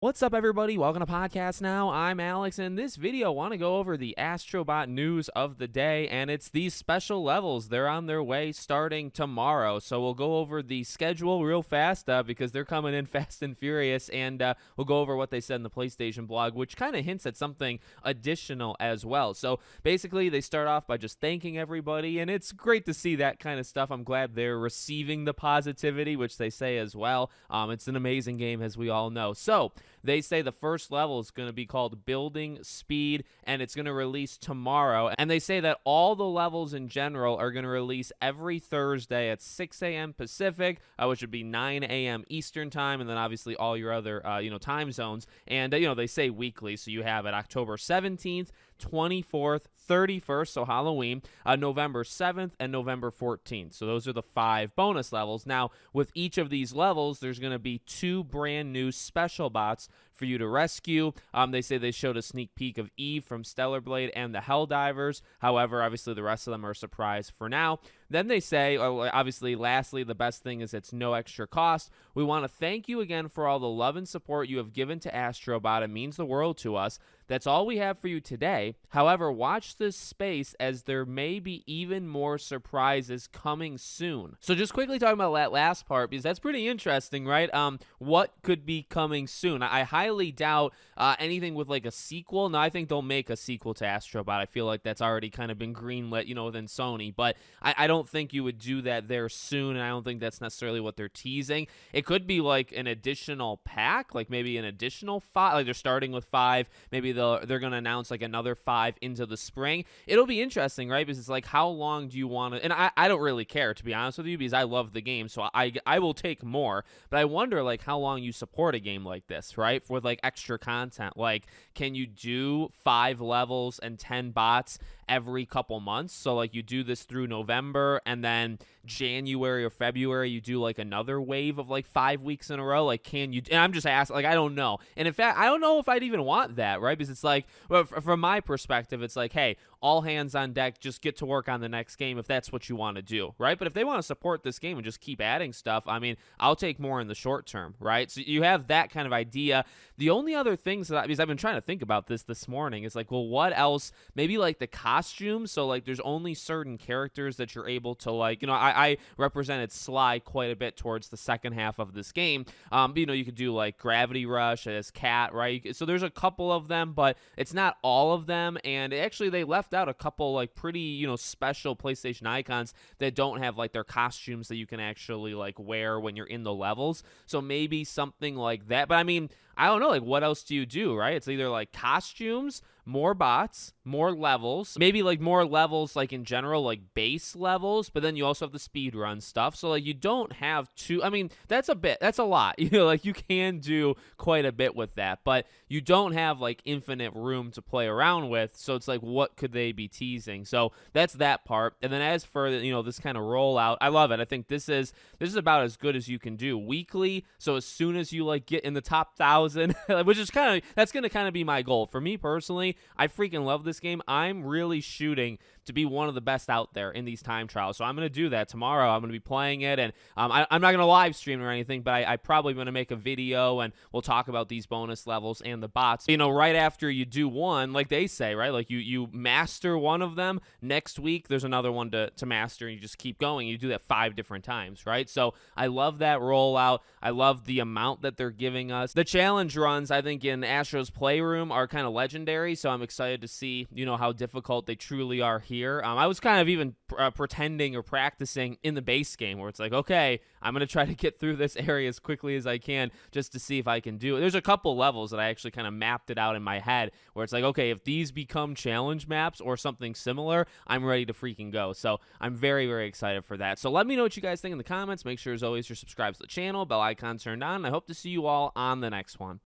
What's up, everybody? Welcome to Podcast Now. I'm Alex, and in this video, I want to go over the Astrobot news of the day, and it's these special levels. They're on their way starting tomorrow, so we'll go over the schedule real fast because they're coming in fast and furious, and we'll go over what they said in the PlayStation blog, which kind of hints at something additional as well. So basically, they start off by just thanking everybody, and it's great to see that kind of stuff. I'm glad they're receiving the positivity, which they say as well. It's an amazing game, as we all know. So they say the first level is going to be called Building Speed, and it's going to release tomorrow. And they say that all the levels in general are going to release every Thursday at 6 a.m. Pacific, which would be 9 a.m. Eastern time, and then obviously all your other, time zones. And, they say weekly, so you have it October 17th, 24th, 31st, so Halloween, November 7th, and November 14th. So those are the 5 bonus levels. Now, with each of these levels, there's going to be 2 brand new special bots for you to rescue. They say they showed a sneak peek of Eve from Stellar Blade and the Helldivers. However, obviously the rest of them are a surprise for now. Then they say, obviously, lastly, the best thing is it's no extra cost. We want to thank you again for all the love and support you have given to Astrobot. It means the world to us. That's all we have for you today. However, watch this space as there may be even more surprises coming soon. So just quickly talking about that last part, because that's pretty interesting, right? What could be coming soon? I highly doubt anything with like a sequel. Now, I think they'll make a sequel to Astrobot. I feel like that's already kind of been greenlit, within Sony. But I don't think you would do that there soon, and I don't think that's necessarily what they're teasing. It could be like an additional pack, like maybe an additional 5. Like they're starting with 5. Maybe they're going to announce like another 5 into the spring. It'll be interesting, right? Because it's like, how long do you want to, and I don't really care, to be honest with you, because I love the game, so I will take more, but I wonder like how long you support a game like this, right? With like extra content. Like, can you do 5 levels and 10 bots every couple months? So like you do this through November, and then January or February you do like another wave of like 5 weeks in a row. Like, can you, and I'm just asking, like, I don't know. And in fact, I don't know if I'd even want that, right? Because it's like, well, from my perspective, it's like, hey, all hands on deck, just get to work on the next game if that's what you want to do, right? But if they want to support this game and just keep adding stuff, I mean, I'll take more in the short term, right? So you have that kind of idea. The only other things because I've been trying to think about this morning, is like, well, what else? Maybe like the costumes. So like there's only certain characters that you're able to like, I represented Sly quite a bit towards the second half of this game. But, you could do like Gravity Rush as Cat, right? So there's a couple of them, but it's not all of them. And actually they left out a couple like pretty, special PlayStation icons that don't have like their costumes that you can actually like wear when you're in the levels. So maybe something like that. But I mean, I don't know, like, what else do you do, right? It's either like costumes, more bots, more levels, maybe like more levels like in general, like base levels, but then you also have the speed run stuff. So like you don't have to, I mean, that's a lot, like you can do quite a bit with that, but you don't have like infinite room to play around with. So it's like, what could they be teasing? So that's that part. And then as for, this kind of rollout, I love it. I think this is about as good as you can do weekly. So as soon as you like get in the top 1,000, which is that's going to kind of be my goal for me personally. I freaking love this game. I'm really shooting to be one of the best out there in these time trials. So I'm going to do that tomorrow. I'm going to be playing it, and I'm not going to live stream or anything, but I probably going to make a video, and we'll talk about these bonus levels and the bots. Right after you do one, like they say, right? Like you master one of them, next week there's another one to master, and you just keep going. You do that 5 different times, right? So I love that rollout. I love the amount that they're giving us. The challenge runs, I think, in Astro's Playroom are kind of legendary, so I'm excited to see, how difficult they truly are here. I was kind of even pretending or practicing in the base game where it's like, okay, I'm going to try to get through this area as quickly as I can just to see if I can do it. There's a couple levels that I actually kind of mapped it out in my head where it's like, okay, if these become challenge maps or something similar, I'm ready to freaking go. So I'm very, very excited for that. So let me know what you guys think in the comments. Make sure, as always, you're subscribed to the channel, bell icon turned on. I hope to see you all on the next one.